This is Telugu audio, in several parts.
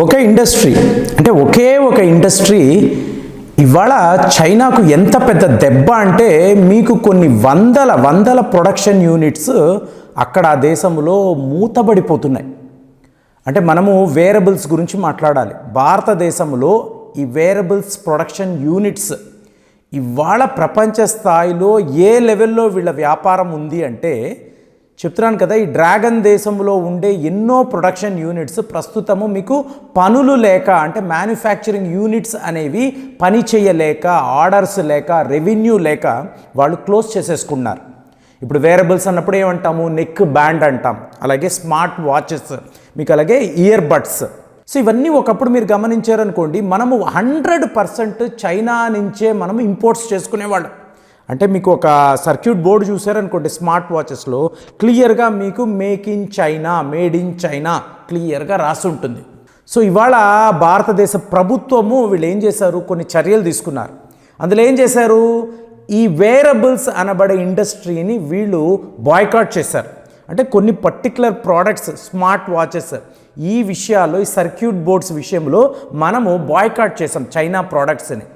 ఒక ఇండస్ట్రీ అంటే ఒక ఇండస్ట్రీ ఇవాళ చైనాకు ఎంత పెద్ద దెబ్బ అంటే మీకు కొన్ని వందల ప్రొడక్షన్ యూనిట్స్ అక్కడ ఆ దేశంలో మూతబడిపోతున్నాయి. అంటే మనము వేరబుల్స్ గురించి మాట్లాడాలి. భారతదేశంలో ఈ వేరబుల్స్ ప్రొడక్షన్ యూనిట్స్ ఇవాళ ప్రపంచ స్థాయిలో ఏ లెవెల్లో వీళ్ళ వ్యాపారం ఉంది అంటే చెప్తున్నాను కదా, ఈ డ్రాగన్ దేశంలో ఉండే ఎన్నో ప్రొడక్షన్ యూనిట్స్ ప్రస్తుతము మీకు పనులు లేక అంటే మ్యానుఫ్యాక్చరింగ్ యూనిట్స్ అనేవి పని చేయలేక, ఆర్డర్స్ లేక, రెవెన్యూ లేక వాళ్ళు క్లోజ్ చేసేసుకున్నారు. ఇప్పుడు వేరబుల్స్ అన్నప్పుడు ఏమంటాము, నెక్ బ్యాండ్ అంటాం, అలాగే స్మార్ట్ వాచెస్, మీకు అలాగే ఇయర్ బడ్స్. సో ఇవన్నీ ఒకప్పుడు మీరు గమనించారనుకోండి, మనము 100% చైనా నుంచే మనము ఇంపోర్ట్స్ చేసుకునేవాళ్ళం. అంటే మీకు ఒక సర్క్యూట్ బోర్డు చూసారనుకోండి స్మార్ట్ వాచెస్లో క్లియర్గా మీకు make in China, made in China క్లియర్గా రాసి ఉంటుంది. సో ఇవాళ భారతదేశ ప్రభుత్వము వీళ్ళు ఏం చేశారు, కొన్ని చర్యలు తీసుకున్నారు. అందులో ఏం చేశారు, ఈ వేరబుల్స్ అనబడే ఇండస్ట్రీని వీళ్ళు బాయ్కాట్ చేశారు. అంటే కొన్ని పర్టికులర్ ప్రోడక్ట్స్, స్మార్ట్ వాచెస్, ఈ విషయాల్లో, ఈ సర్క్యూట్ బోర్డ్స్ విషయంలో మనము బాయ్కాట్ చేసాం చైనా ప్రోడక్ట్స్ని.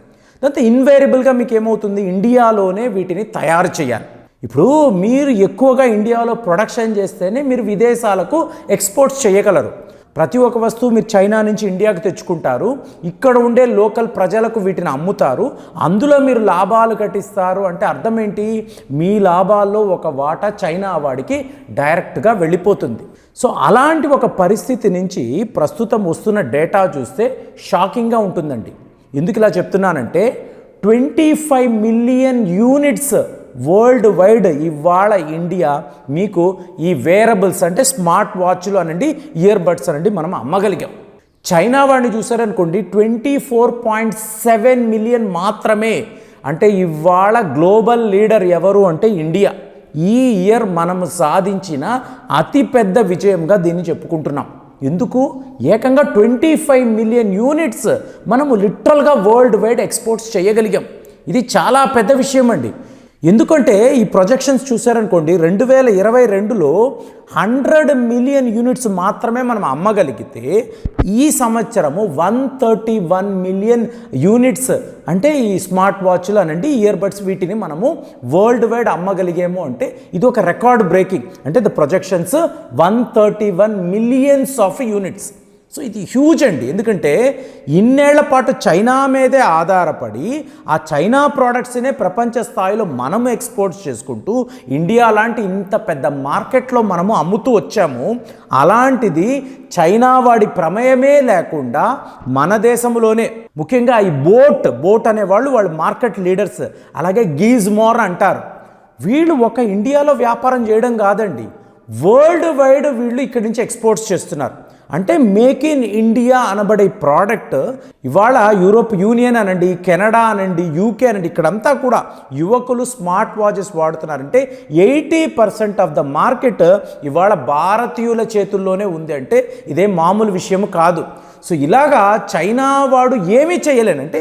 దాంతో ఇన్వేరియబుల్గా మీకు ఏమవుతుంది, ఇండియాలోనే వీటిని తయారు చేయాలి. ఇప్పుడు మీరు ఎక్కువగా ఇండియాలో ప్రొడక్షన్ చేస్తేనే మీరు విదేశాలకు ఎక్స్పోర్ట్స్ చేయగలరు. ప్రతి ఒక్క వస్తువు మీరు చైనా నుంచి ఇండియాకు తెచ్చుకుంటారు, ఇక్కడ ఉండే లోకల్ ప్రజలకు వీటిని అమ్ముతారు, అందులో మీరు లాభాలు కట్టిస్తారు. అంటే అర్థం ఏంటి, మీ లాభాల్లో ఒక వాటా చైనా వాడికి డైరెక్ట్గా వెళ్ళిపోతుంది. సో అలాంటి ఒక పరిస్థితి నుంచి ప్రస్తుతం వస్తున్న డేటా చూస్తే షాకింగ్గా ఉంటుందండి. ఎందుకు ఇలా చెప్తున్నానంటే 25 మిలియన్ యూనిట్స్ వరల్డ్ వైడ్ ఇవాళ ఇండియా మీకు ఈ వేరబుల్స్ అంటే స్మార్ట్ వాచ్లు అనండి, ఇయర్ బడ్స్ అనండి మనం అమ్మగలిగాం. చైనా వాడిని చూసారనుకోండి 24.7 మిలియన్ మాత్రమే. అంటే ఇవాళ గ్లోబల్ లీడర్ ఎవరు అంటే ఇండియా. ఈ ఇయర్ మనము సాధించిన అతిపెద్ద విజయంగా దీన్ని చెప్పుకుంటున్నాం. ఎందుకు, ఏకంగా 25 మిలియన్ యూనిట్స్ మనము లిటరల్గా వరల్డ్ వైడ్ ఎక్స్పోర్ట్స్ చేయగలిగాం. ఇది చాలా పెద్ద విషయం అండి. ఎందుకంటే ఈ ప్రొజెక్షన్స్ చూసారనుకోండి 2022లో 100 మిలియన్ యూనిట్స్ మాత్రమే మనం అమ్మగలిగితే ఈ సంవత్సరము 131 మిలియన్ యూనిట్స్ అంటే ఈ స్మార్ట్ వాచ్లు అనండి, ఇయర్ బడ్స్, వీటిని మనము వరల్డ్ వైడ్ అమ్మగలిగాము. అంటే ఇది ఒక రికార్డ్ బ్రేకింగ్. అంటే the projections 131 millions of units. So ఇది హ్యూజ్ అండి. ఎందుకంటే ఇన్నేళ్ల పాటు చైనా మీదే ఆధారపడి ఆ చైనా ప్రోడక్ట్స్నే ప్రపంచ స్థాయిలో మనము ఎక్స్పోర్ట్స్ చేసుకుంటూ ఇండియా లాంటి ఇంత పెద్ద మార్కెట్లో మనము అమ్ముతూ వచ్చాము. అలాంటిది చైనా వాడి ప్రమేయమే లేకుండా మన దేశంలోనే ముఖ్యంగా ఈ బోట్ అనేవాళ్ళు మార్కెట్ లీడర్స్, అలాగే గీజ్మోర్ అంటారు, వీళ్ళు ఒక ఇండియాలో వ్యాపారం చేయడం కాదండి, వరల్డ్ వైడ్ వీళ్ళు ఇక్కడి నుంచి ఎక్స్పోర్ట్స్ చేస్తున్నారు. అంటే మేక్ ఇన్ ఇండియా అనబడే ప్రోడక్ట్ ఇవాళ యూరోప్ యూనియన్ అనండి, కెనడా అనండి, యూకే అనండి, ఇక్కడంతా కూడా యువకులు స్మార్ట్ వాచెస్ వాడుతున్నారంటే 80% ఆఫ్ ద మార్కెట్ ఇవాళ భారతీయుల చేతుల్లోనే ఉంది. అంటే ఇదే మామూలు విషయం కాదు. సో ఇలాగా చైనా వాడు ఏమీ చేయలేనంటే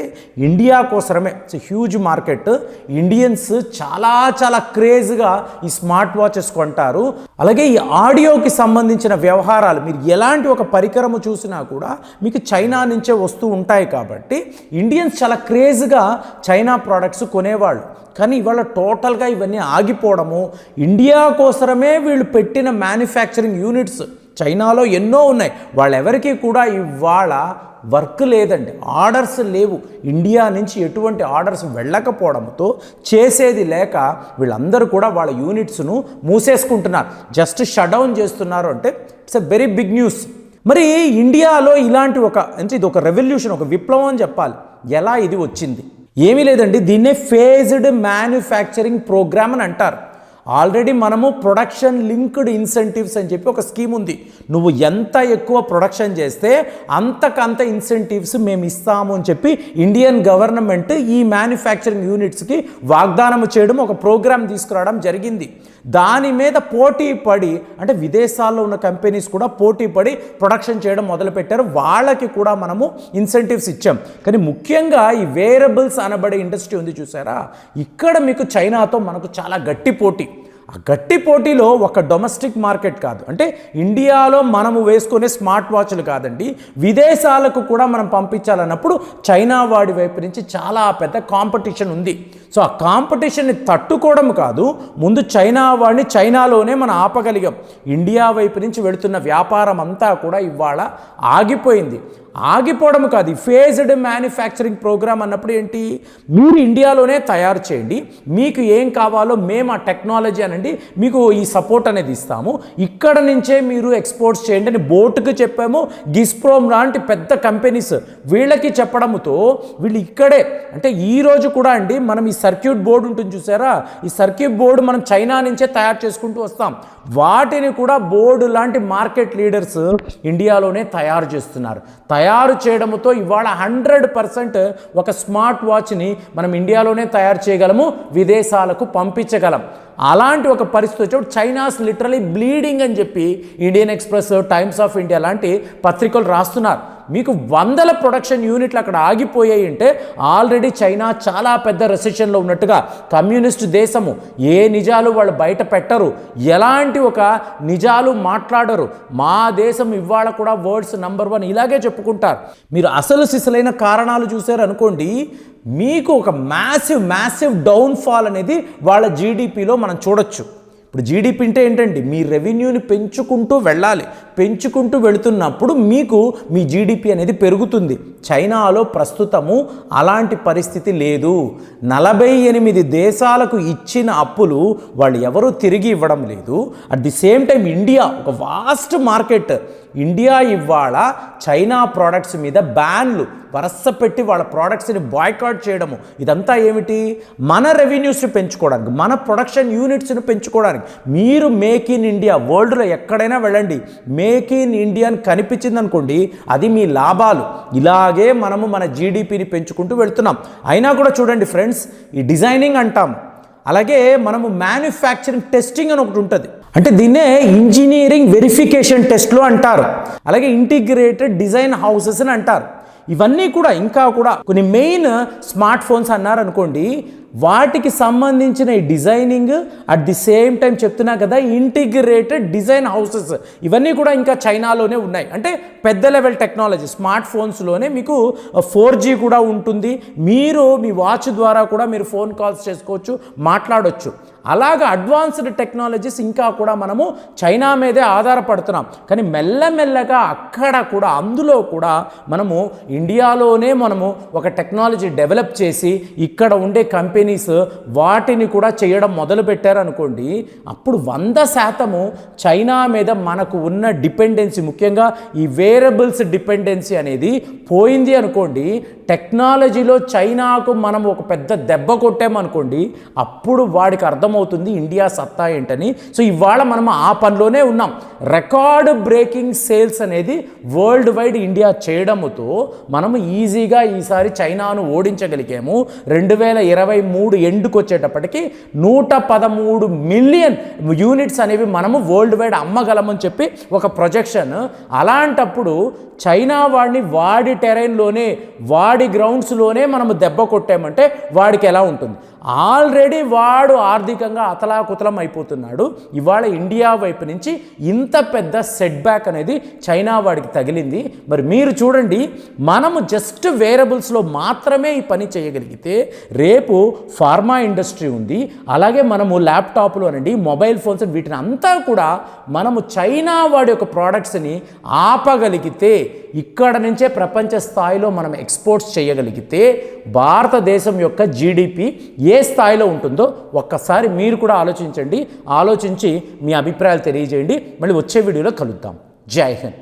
ఇండియా కోసమే. So huge market. ఇండియన్స్ చాలా క్రేజ్గా ఈ స్మార్ట్ వాచెస్ కొంటారు. అలాగే ఈ ఆడియోకి సంబంధించిన వ్యవహారాలు మీరు ఎలాంటి ఒక పరికరము చూసినా కూడా మీకు చైనా నుంచే వస్తూ ఉంటాయి. కాబట్టి ఇండియన్స్ చాలా క్రేజ్గా చైనా ప్రోడక్ట్స్ కొనేవాళ్ళు. కానీ ఇవాళ టోటల్గా ఇవన్నీ ఆగిపోవడము, ఇండియా కోసమే వీళ్ళు పెట్టిన మ్యానుఫ్యాక్చరింగ్ యూనిట్స్ చైనాలో ఎన్నో ఉన్నాయి, వాళ్ళెవరికి కూడా ఇవాళ వర్క్ లేదండి, ఆర్డర్స్ లేవు. ఇండియా నుంచి ఎటువంటి ఆర్డర్స్ వెళ్ళకపోవడంతో చేసేది లేక వీళ్ళందరూ కూడా వాళ్ళ యూనిట్స్ను మూసేసుకుంటున్నారు, జస్ట్ షట్ డౌన్ చేస్తున్నారు. అంటే it's a very big news. మరి ఇండియాలో ఇలాంటి ఇది ఒక రెవల్యూషన్, ఒక విప్లవం అని చెప్పాలి. ఎలా ఇది వచ్చింది? ఏమీ లేదండి, దీన్నే ఫేజ్డ్ మ్యానుఫ్యాక్చరింగ్ ప్రోగ్రామ్ అని అంటారు. ఆల్రెడీ మనము ప్రొడక్షన్ లింక్డ్ ఇన్సెంటివ్స్ అని చెప్పి ఒక స్కీమ్ ఉంది. నువ్వు ఎంత ఎక్కువ ప్రొడక్షన్ చేస్తే అంతకంత ఇన్సెంటివ్స్ మేము ఇస్తాము అని చెప్పి ఇండియన్ గవర్నమెంట్ ఈ మ్యానుఫ్యాక్చరింగ్ యూనిట్స్కి వాగ్దానం చేయడం, ఒక ప్రోగ్రామ్ తీసుకురావడం జరిగింది. దాని మీద పోటీ పడి అంటే విదేశాల్లో ఉన్న కంపెనీస్ కూడా పోటీ పడి ప్రొడక్షన్ చేయడం మొదలుపెట్టారు. వాళ్ళకి కూడా మనము ఇన్సెంటివ్స్ ఇచ్చాం. కానీ ముఖ్యంగా ఈ వేరబుల్స్ అనబడే ఇండస్ట్రీ ఉంది చూసారా, ఇక్కడ మీకు చైనాతో మనకు చాలా గట్టి పోటీ. ఆ గట్టి పోటీలో ఒక డొమెస్టిక్ మార్కెట్ కాదు, అంటే ఇండియాలో మనము వేసుకునే స్మార్ట్ వాచ్లు కాదండి, విదేశాలకు కూడా మనం పంపించాలన్నప్పుడు చైనా వాడి వైపు నుంచి చాలా పెద్ద కాంపిటీషన్ ఉంది. సో ఆ కాంపిటీషన్ని తట్టుకోవడం కాదు, ముందు చైనా వాడిని చైనాలోనే మనం ఆపగలిగాం. ఇండియా వైపు నుంచి వెళుతున్న వ్యాపారం అంతా కూడా ఇవాళ ఆగిపోయింది. ఆగిపోవడం కాదు, ఫేజ్డ్ మ్యానుఫ్యాక్చరింగ్ ప్రోగ్రామ్ అన్నప్పుడు ఏంటి, మీరు ఇండియాలోనే తయారు చేయండి, మీకు ఏం కావాలో మేము ఆ టెక్నాలజీ అనండి మీకు ఈ సపోర్ట్ అనేది ఇస్తాము, ఇక్కడ నుంచే మీరు ఎక్స్పోర్ట్స్ చేయండి అని బోటుకు చెప్పాము. గిస్ప్రోమ్ లాంటి పెద్ద కంపెనీస్ వీళ్ళకి చెప్పడంతో వీళ్ళు ఇక్కడే, అంటే ఈరోజు కూడా అండి మనం ఈ సర్క్యూట్ బోర్డు ఉంటుంది చూసారా, ఈ సర్క్యూట్ బోర్డు మనం చైనా నుంచే తయారు చేసుకుంటూ వస్తాం. వాటిని కూడా బోర్డు లాంటి మార్కెట్ లీడర్స్ ఇండియాలోనే తయారు చేస్తున్నారు. తయారు చేయడంతో ఇవాళ 100% ఒక స్మార్ట్ వాచ్ని మనం ఇండియాలోనే తయారు చేయగలము, విదేశాలకు పంపించగలం. అలాంటి ఒక పరిస్థితి వచ్చేప్పుడు చైనాస్ లిటరలీ బ్లీడింగ్ అని చెప్పి Indian express, times of India లాంటి పత్రికలు రాస్తున్నారు. మీకు 100 ప్రొడక్షన్ యూనిట్లు అక్కడ ఆగిపోయాయి అంటే ఆల్రెడీ చైనా చాలా పెద్ద రెసెషన్లో ఉన్నట్టుగా, కమ్యూనిస్ట్ దేశము, ఏ నిజాలు వాళ్ళు బయట పెట్టరు, ఎలాంటి ఒక నిజాలు మాట్లాడరు. మా దేశం ఇవాళ కూడా వరల్డ్స్ నంబర్ 1 ఇలాగే చెప్పుకుంటారు. మీరు అసలు సిసలైన కారణాలు చూసారు అనుకోండి, మీకు ఒక మ్యాసివ్ డౌన్ఫాల్ అనేది వాళ్ళ జీడిపిలో మనం చూడొచ్చు. ఇప్పుడు జీడిపి అంటే ఏంటండి, మీ రెవెన్యూని పెంచుకుంటూ వెళ్ళాలి, పెంచుకుంటూ వెళుతున్నప్పుడు మీకు మీ జీడిపి అనేది పెరుగుతుంది. చైనాలో ప్రస్తుతము అలాంటి పరిస్థితి లేదు. 48 దేశాలకు ఇచ్చిన అప్పులు వాళ్ళు ఎవరూ తిరిగి ఇవ్వడం లేదు. At the same time India ఒక వాస్ట్ మార్కెట్. ఇండియా ఇవాళ చైనా ప్రోడక్ట్స్ మీద బ్యాన్లు వరస పెట్టి వాళ్ళ ప్రోడక్ట్స్ని బాయ్కాట్ చేయడము, ఇదంతా ఏమిటి, మన రెవెన్యూస్ని పెంచుకోవడానికి, మన ప్రొడక్షన్ యూనిట్స్ని పెంచుకోవడానికి. మీరు మేక్ ఇన్ ఇండియా, వరల్డ్లో ఎక్కడైనా వెళ్ళండి, మేక్ ఇన్ ఇండియా అని కనిపించింది అనుకోండి, అది మీ లాభాలు. ఇలాగే మనము మన జీడిపిని పెంచుకుంటూ వెళ్తున్నాం. అయినా కూడా చూడండి ఫ్రెండ్స్, ఈ డిజైనింగ్ అంటాం, అలాగే మనము మ్యానుఫ్యాక్చరింగ్ టెస్టింగ్ అని ఒకటి ఉంటుంది, అంటే దీన్నే ఇంజనీరింగ్ వెరిఫికేషన్ టెస్ట్లు అంటారు, అలాగే ఇంటిగ్రేటెడ్ డిజైన్ హౌసెస్ అని అంటారు. ఇవన్నీ కూడా ఇంకా కూడా కొన్ని మెయిన్ స్మార్ట్ ఫోన్స్ అన్నారనుకోండి, వాటికి సంబంధించిన ఈ designing, at the same time చెప్తున్నా కదా ఇంటిగ్రేటెడ్ డిజైన్ హౌసెస్, ఇవన్నీ కూడా ఇంకా చైనాలోనే ఉన్నాయి. అంటే పెద్ద లెవెల్ టెక్నాలజీ. స్మార్ట్ ఫోన్స్లోనే మీకు 4G కూడా ఉంటుంది, మీరు మీ వాచ్ ద్వారా కూడా మీరు ఫోన్ కాల్స్ చేసుకోవచ్చు, మాట్లాడవచ్చు. అలాగా అడ్వాన్స్డ్ టెక్నాలజీస్ ఇంకా కూడా మనము చైనా మీదే ఆధారపడుతున్నాం. కానీ మెల్లమెల్లగా అక్కడ కూడా, అందులో కూడా మనము ఇండియాలోనే మనము ఒక టెక్నాలజీ డెవలప్ చేసి ఇక్కడ ఉండే కంపెనీస్ వాటిని కూడా చేయడం మొదలు పెట్టారనుకోండి, అప్పుడు 100% చైనా మీద మనకు ఉన్న డిపెండెన్సీ, ముఖ్యంగా ఈ వేరబుల్స్ డిపెండెన్సీ అనేది పోయింది అనుకోండి. టెక్నాలజీలో చైనాకు మనం ఒక పెద్ద దెబ్బ కొట్టామనుకోండి, అప్పుడు వాడికి అర్థమవుతుంది ఇండియా సత్తా ఏంటని. సో ఇవాళ మనం ఆ పనిలోనే ఉన్నాం. రికార్డ్ బ్రేకింగ్ సేల్స్ అనేది వరల్డ్ వైడ్ ఇండియా చేయడంతో మనము ఈజీగా ఈసారి చైనాను ఓడించగలిగాము. 2023 ఎండుకు వచ్చేటప్పటికి 113 మిలియన్ యూనిట్స్ అనేవి మనము వరల్డ్ వైడ్ అమ్మగలమని చెప్పి ఒక ప్రొజెక్షన్. అలాంటప్పుడు చైనా వాడిని వాడి టెరైన్లోనే, వాడి గ్రౌండ్స్లోనే మనము దెబ్బ కొట్టామంటే వాడికి ఎలా ఉంటుంది? ఆల్రెడీ వాడు ఆర్థికంగా అతలాకుతలం అయిపోతున్నాడు. ఇవాళ ఇండియా వైపు నుంచి ఇంత పెద్ద సెట్ బ్యాక్ అనేది చైనా వాడికి తగిలింది. మరి మీరు చూడండి, మనము జస్ట్ వేరబుల్స్లో మాత్రమే ఈ పని చేయగలిగితే రేపు ఫార్మా ఇండస్ట్రీ ఉంది, అలాగే మనము ల్యాప్టాప్లు అనండి, మొబైల్ ఫోన్స్, వీటిని అంతా కూడా మనము చైనా వాడి యొక్క ప్రోడక్ట్స్ని ఆపగలిగితే, ఇక్కడ నుంచే ప్రపంచ స్థాయిలో మనం ఎక్స్పోర్ట్స్ చేయగలిగితే భారతదేశం యొక్క జీడిపి ఏ స్థాయిలో ఉంటుందో ఒక్కసారి మీరు కూడా ఆలోచించండి. ఆలోచించి మీ అభిప్రాయాలు తెలియజేయండి. మళ్ళీ వచ్చే వీడియోలో కలుద్దాం. జై హింద్.